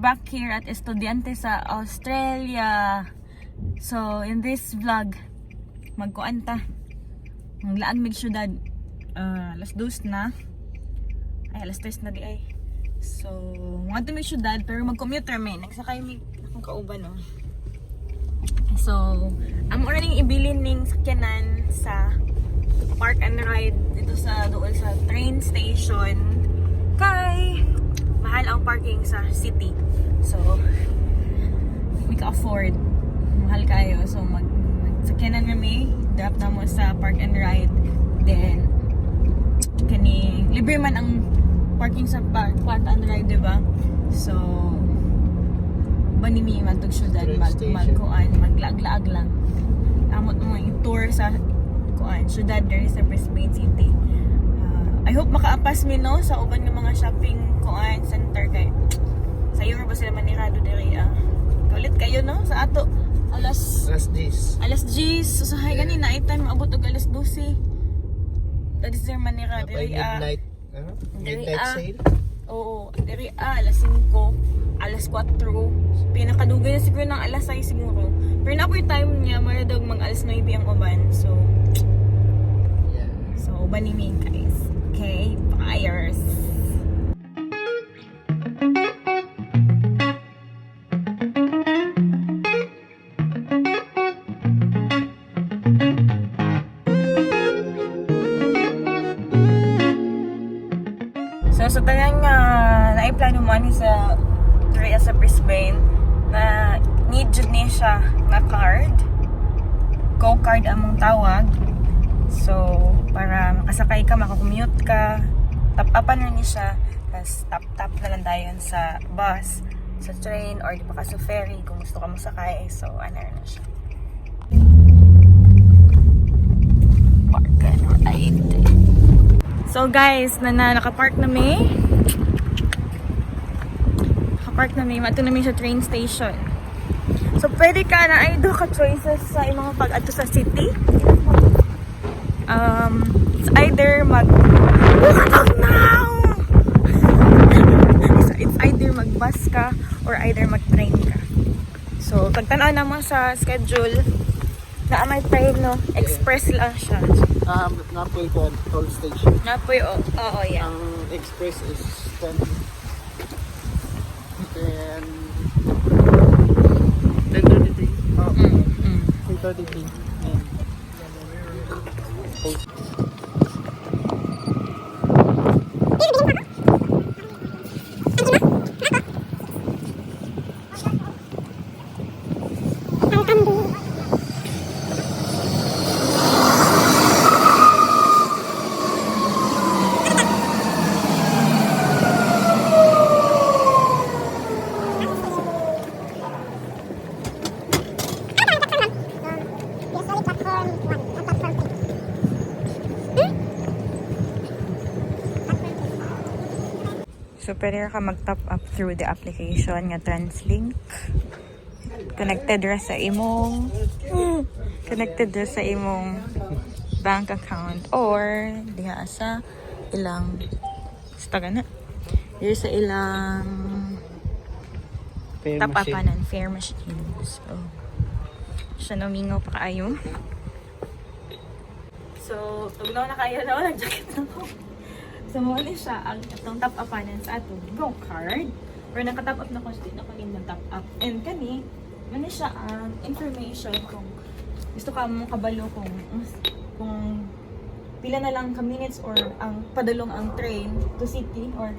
back here at Estudyante sa Awstralya. So, in this vlog, magkuan ta. Maglaan mig syudad. Alas 2 na. Ay, alas 3 na di ay. So, mga ito mig syudad, pero mag-commute rami. Nagsakay mig akong kauban, no. So, amo na ning ibilin ning sakyanan sa park and ride dito sa doon sa train station. Kay mahal ang parking sa city. So, hindi ka afford. Mahal kayo. So, magsakyanan kami. Drop na mo sa park and ride. Then, libre man ang parking sa park and ride, diba? So, banimi matog syudad, maglaag-laag lang. Amot mo i-tour sa syudad there sa Brisbane City. I hope makaapas mi no sa uban ng mga shopping center kay sayo ba sila manirado diri kaulit kayo no sa ato alas 10 so hay gani na time maabot og alas 12 that is their manira diri midnight sale. Oo, diri alas 5 alas 4 pinakadugay na siguro ng alas 6 siguro pero na ako'y time niya maradog mag alas 9 ang uban so uban ni me guys. Okay, buyers. So sa tagang naiplano mo ni sa area sa Brisbane na need jud ni siya na card. Go card among tawag. So, para makasakay ka, makakommute ka, tap-upan na niya siya, tapos tap-tap na lang dayon sa bus, sa train, or di pa ka sa ferry kung gusto ka masakay. So, ano na siya. Park and ride. So, guys, nakapark na may. Nakapark na may. Mato na may sa train station. So, pwede ka na ay do ka choices sa imong pag-adto sa city. It's either it's either mag-bus ka or either mag-train ka. So, pagtanaw naman sa schedule na may train, no? Express lang siya. Napoy ko toll station. Napoy, oo, yeah. Ang express is 10. Then 10:33. Oh. 10:33. So, pwede ka mag-top up through the application nga TransLink. Connected ra sa imong bank account or diha sa ilang here sa ilang top upanan fare machine. So, siya namingaw pa kaayo. So, tugnaw na kayo no, nag-jacket na ko. So, muli siya ang itong top-upanan sa atong go card. Or naka-top up na ko siya, ako din mag-top up. And kani, muli siya ang information kung gusto ka mong kabalo kung pila na lang ka minutes or ang padulong ang train to city or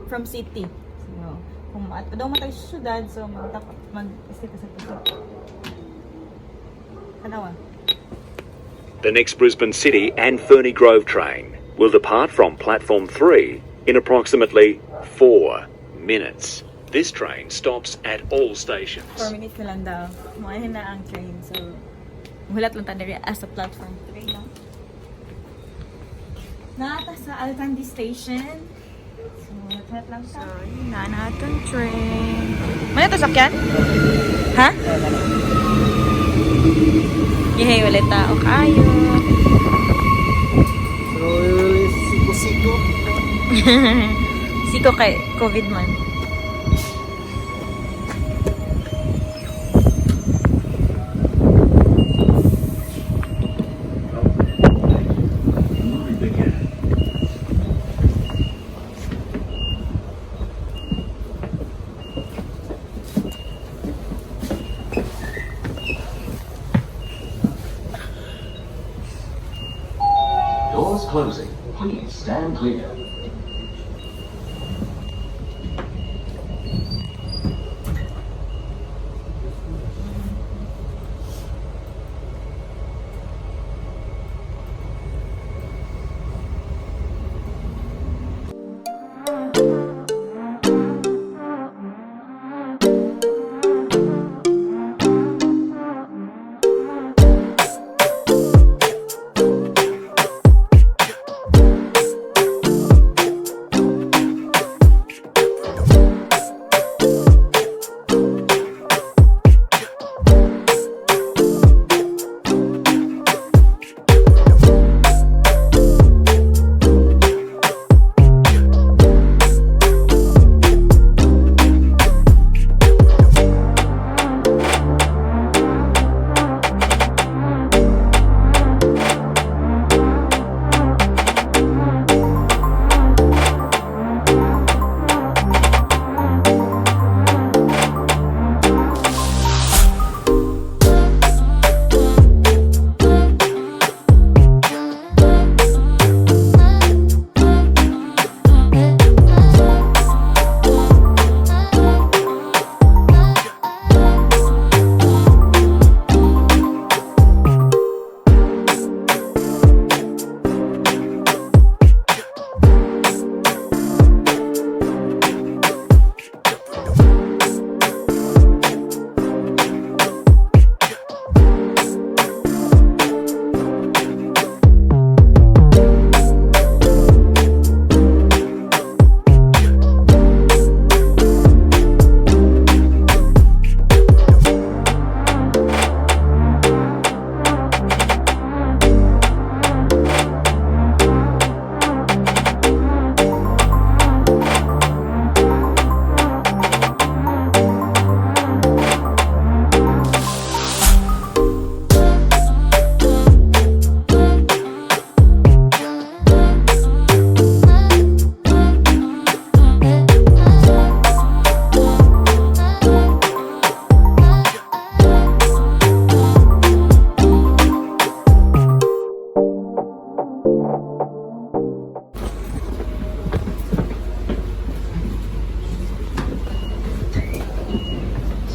from city. So, kung padong matay sa syudad, so mag-top up, mag-stay ka sa puso. Kanawa? The next Brisbane City and Ferny Grove train will depart from platform 3 in approximately 4 minutes. This train stops at all stations. 4 minutes na lang daw. Muahin na ang train. So, hulat lang tayo sa platform 3, no? Naata sa Alcandi Station. So, hulat lang tayo. So, yun na natin train. Ano ito sakyan? Ha? Yehey, ulit tao kayo. Siko. Siko kay COVID man. closing. Please stand clear.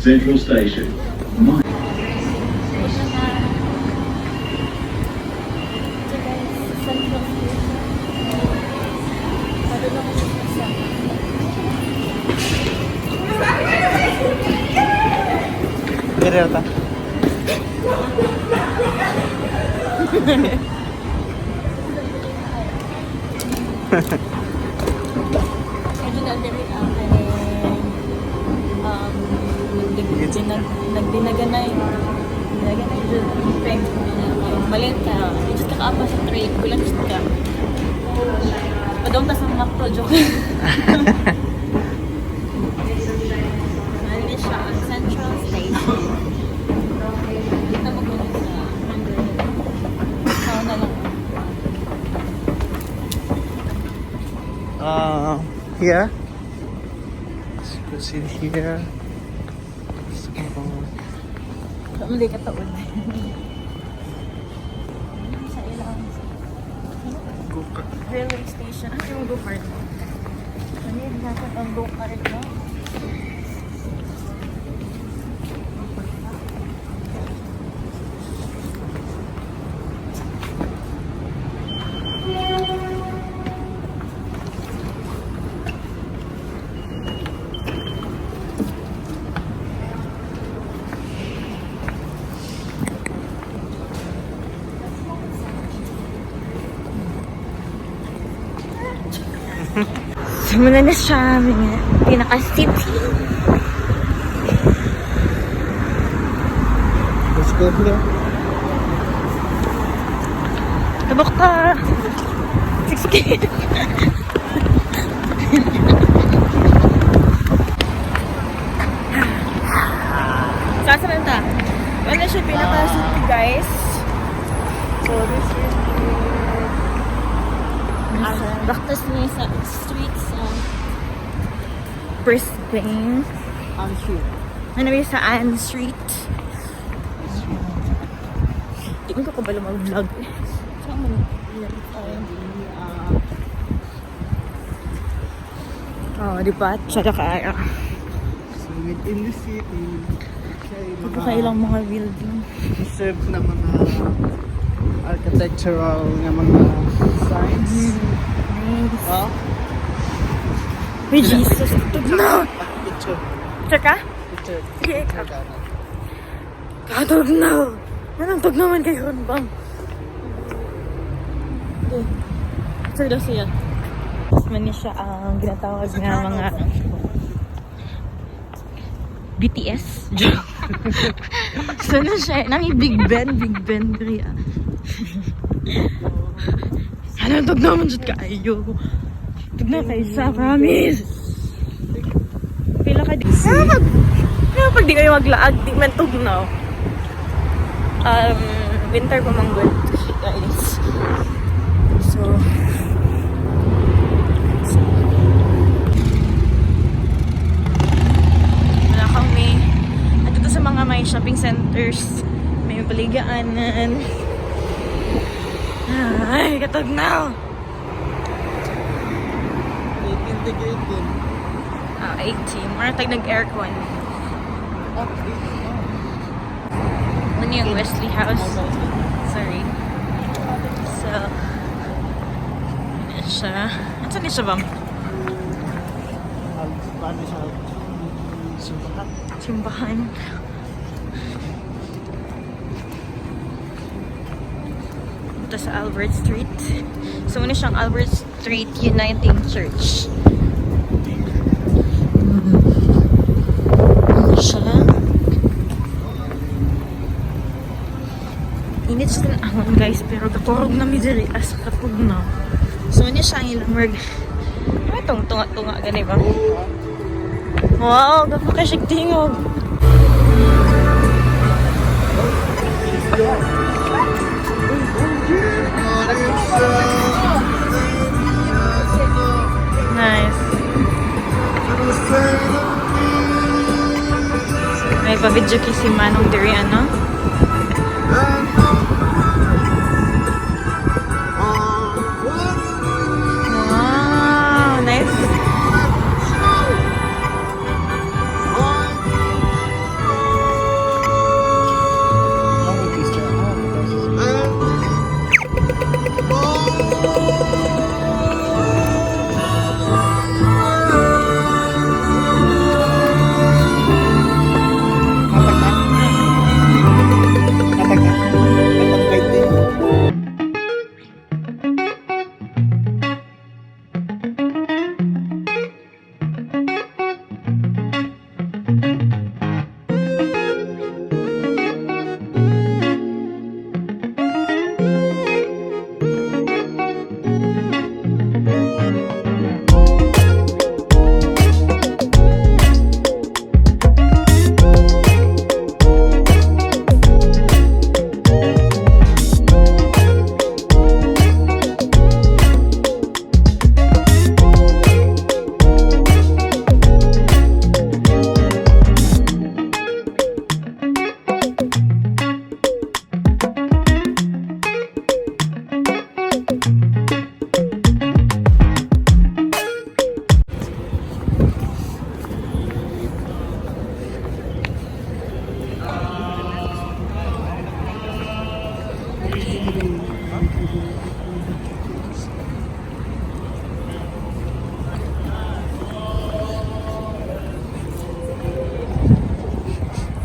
Central Station. Dire ta. Medyo na-diri nagdinaganay friend malit ka just kakaapa sa trade ko lang just ka padong ta sa macro joke ano siya ang Central Station dito mo kung sa na lang Here. As you can see here. Mali ka taon. Sa ilang railway station. Ano yung go-kart? Ano yung dapat ang go-kart mo? Simula na siya aming pinaka-city. Let's go here. Tabok ka! 6K! Kasaran ta? Wala siya pinaka-city, guys. So, this is breakfast niya sa streets of Brisbane. I'm sure. Anyway, sa Ann Street. Hindi ko kabalo mag-vlog. Saan mo nag-vlog? Oh, di ba? Tsaka kaya. So within the city, Ito kailang mga building. serve na mga architectural nga mga signs. Nice. Oh, Uy, Jesus. Tugnaw! picture. Tsaka? Picture. Okay, Picture ka na. katugnaw! Anong tugnawan kayo ron bang? Okay. Sir daw siya. Mani siya ang ginatawag nga mga BTS. So na siya, nang Big Ben rin. Ano tugnaw man jud kaayo. Tugnaw kay sa promise. Pila ka di. Pag di kayo maglaag, di man tugnaw. Winter pa man good, guys. So wala kami. At ito sa mga may shopping centers, may baligaanan. Ay, katugnaw! 18. Mara tag nag-aircon. Ano yung Wesley House? Sorry. So, ano siya? Ano saan siya bang? Paano siya? Simbahan. Simbahan. Ito sa Albert Street. So, ano siyang Albert Street Uniting Church. Ano siya? Init siya na ahon guys, pero katurog na midiri as katug na. So, ano siya ang ilang word? Ano itong tunga-tunga gani ba? Wow, gapa ka siya tingog. Nice. May pa-video si Manong Diri, ano? Wow, nice.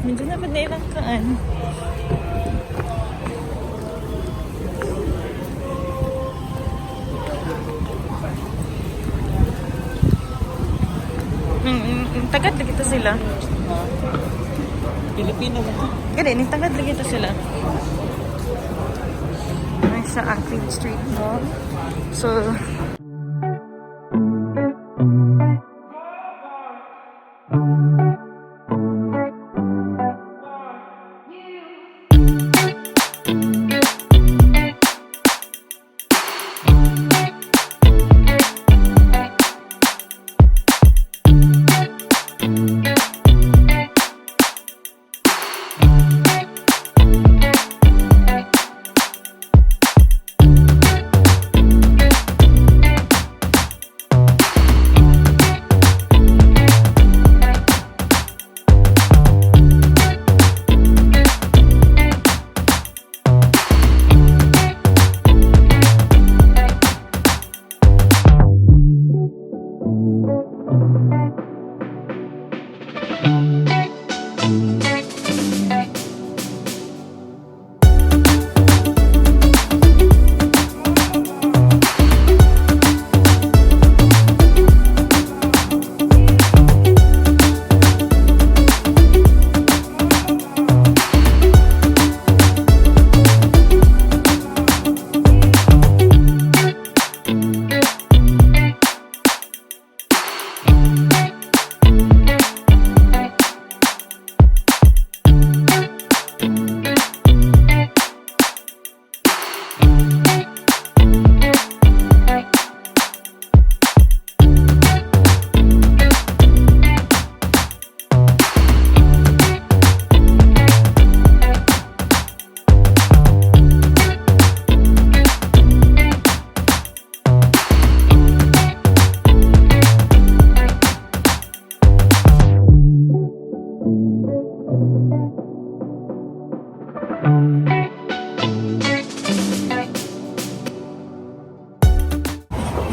Medyo na ba na ilang kaan? Tagad na kita sila. Pilipino ba? Gani, tagad na kita sila. Ay, sa Active Street Mall. So,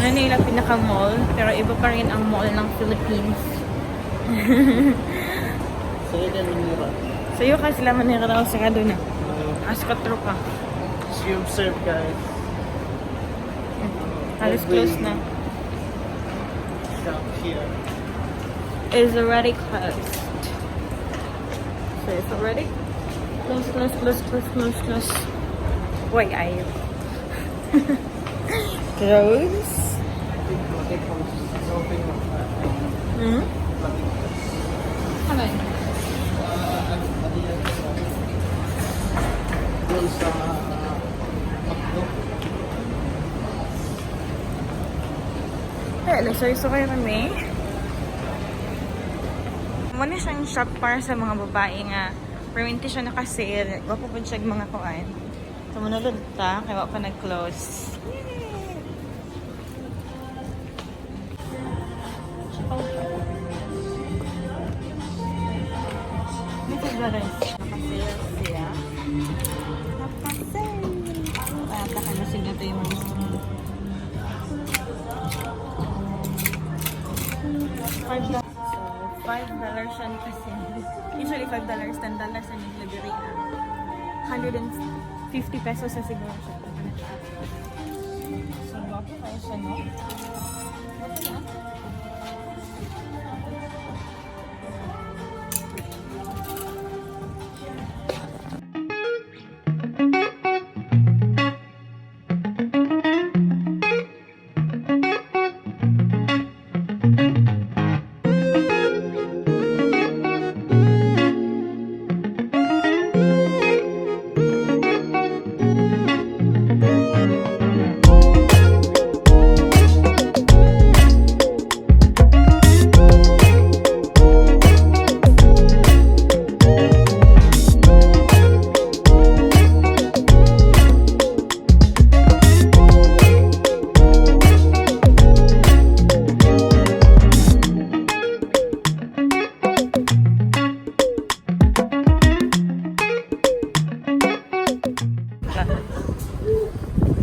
Manila pinaka-mall, pero iba pa rin ang mall ng Philippines. Sa'yo ka sila Manila daw sa kaduna. Askatro ka. As you observe, guys. Halos close na. Shop here. Is already closed. So it's already close. Why are you? Close. Hmm? Ano yun? Hello, so kayo kami. Muna siyang shop para sa mga babae nga. Perminti siya naka-sale. Wapo po siya mga kuan. So, manulod ta. Kaya wako nag-close. Dito ba rin? Naka-sale siya. Naka-sale. Taka na sila ito yung mga $5 siya kasi. Usually $5, $10 na naglagari na. 150 pesos sa siguro siya. So, wapo kayo siya, no? Wapo na.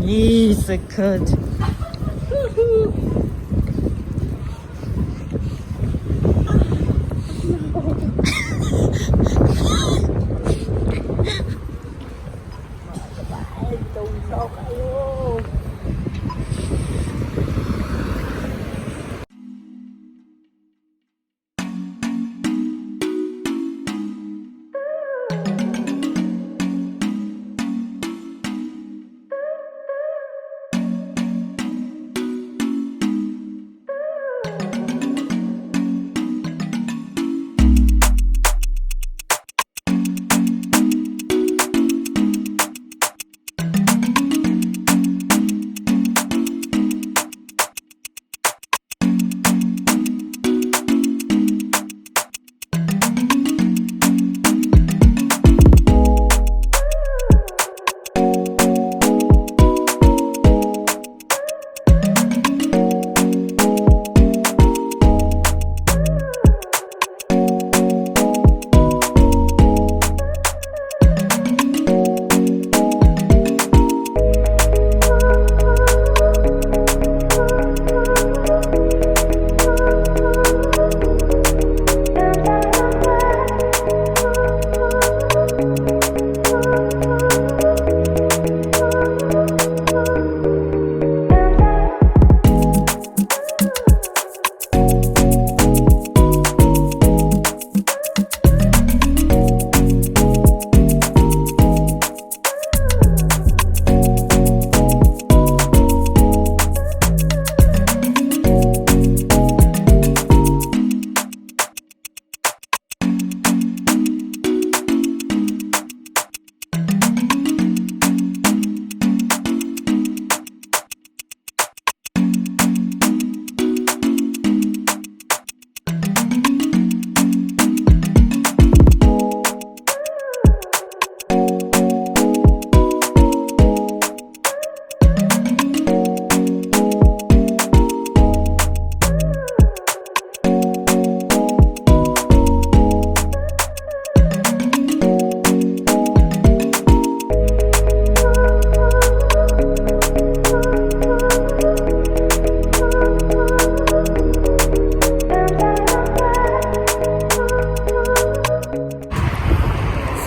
Yes, so good.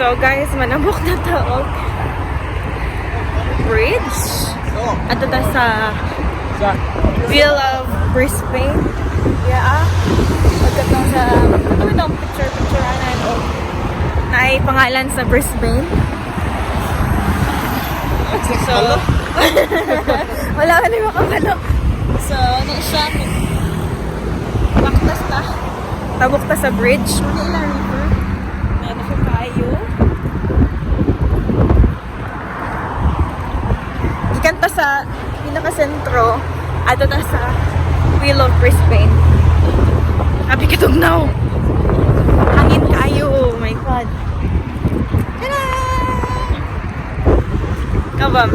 So guys, manabok na to og bridge. Ato ta sa View of Brisbane. Yeah. Pagkatong sa itong picture-anan o naay pangalan sa Brisbane. So, wala ka na makakalo. So, ano siya? Baktas ta. Tabok ta sa bridge. Ano ilang river? Ano siya kayo? Ikan ta sa pinaka-sentro. Ato ta sa Wheel of Brisbane. Sabi ka tugnaw. Hangin kayo. Oh my God. Tada! Kabam.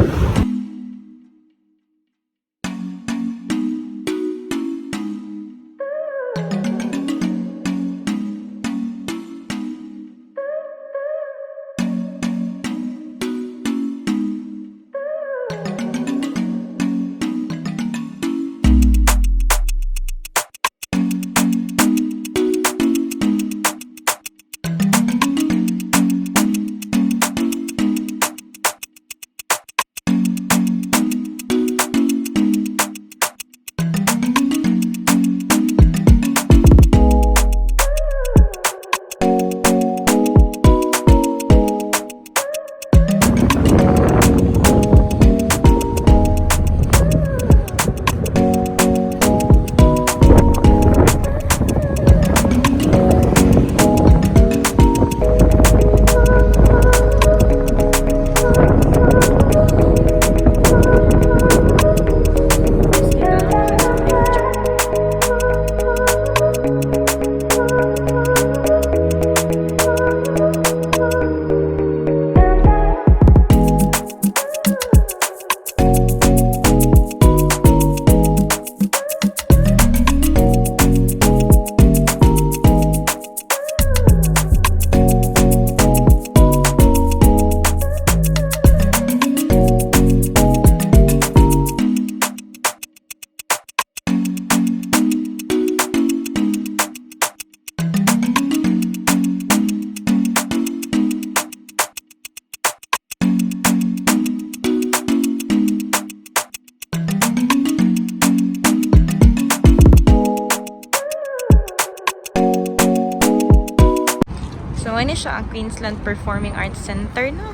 Ano siya ang Queensland Performing Arts Center, no?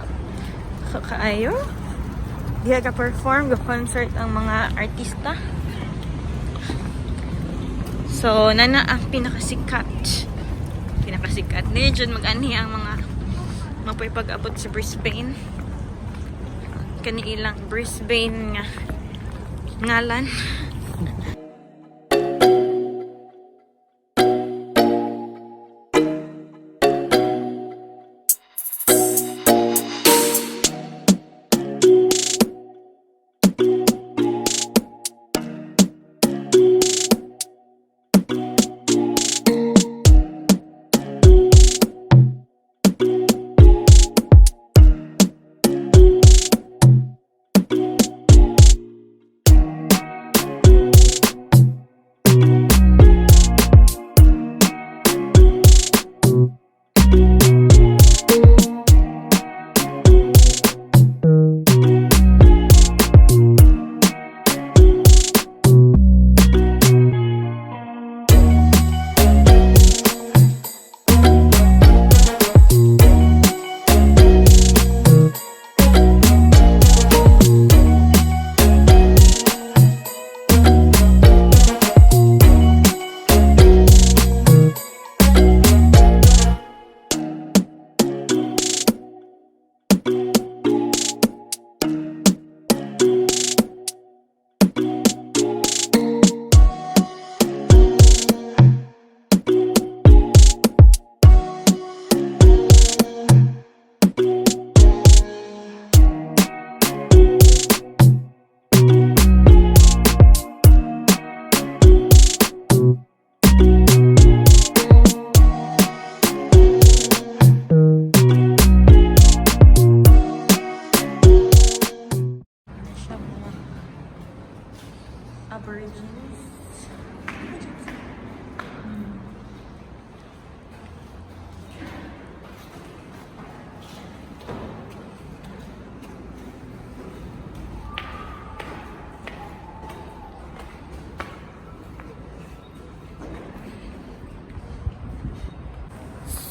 Kakaayo. Diya ka-perform, ga-concert ang mga artista. So, nana ang pinakasikat. Ni dyan mag-ani ang mga mapapag-abot sa Brisbane. Kaniilang Brisbane nga ngalan.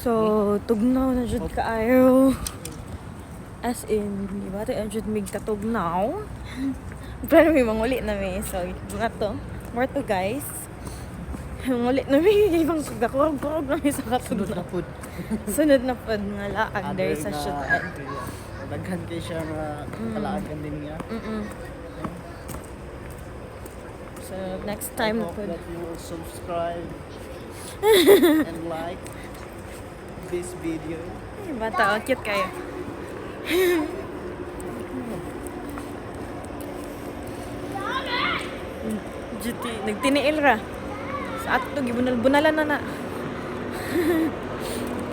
So, tugnaw na jud kaayo. As in, di ba tayo jud mig katugnaw? Pero may manguli na may. So, mga to. More to guys. Manguli na may. Ibang gakurog-kurog na may sa katugnaw. Sunod na pod nga laag there sa Syudad. Daghan kay siya nga kalaagan din niya. So, next time I hope pod. that you will subscribe and like this video. Ay, bata, oh, cute kayo. GT, nagtiniil ra. Sa ato to, gibunal-bunalan na na.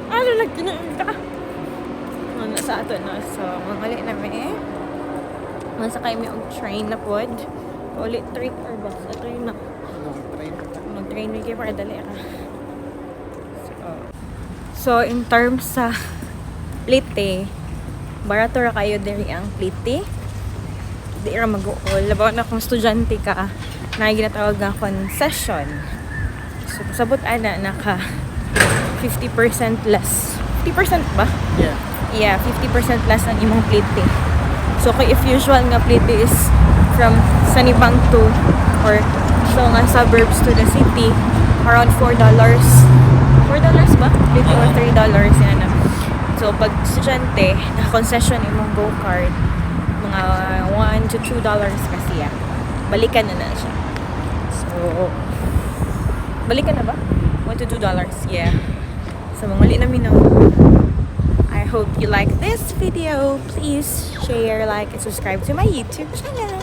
Ano, nagtiniil ka? Ano, sa ato na. So, mangali na may. Masakay may og train na pod. Ulit train or bus. Train na. Mag-train may kayo para dali ka. So, in terms sa plite, barato ra kayo diri ang plite. Di ra mag-uol. Labaw na kung estudyante ka, na ginatawag nga concession. So, sabot ana, naka 50% less. 50% ba? Yeah. Yeah, 50% less ang imong plite. So, kung if usual nga plite is from Sanibang to, or so nga suburbs to the city, around $4. $4 ba? Plite or $3 yan na. So, pag estudyante, na-concession imong go-card, mga $1 to $2 kasi yan. Balikan na na siya. So, balikan na ba? $1 to $2, yeah. So, manguli namin no. I hope you like this video. Please share, like, and subscribe to my YouTube channel.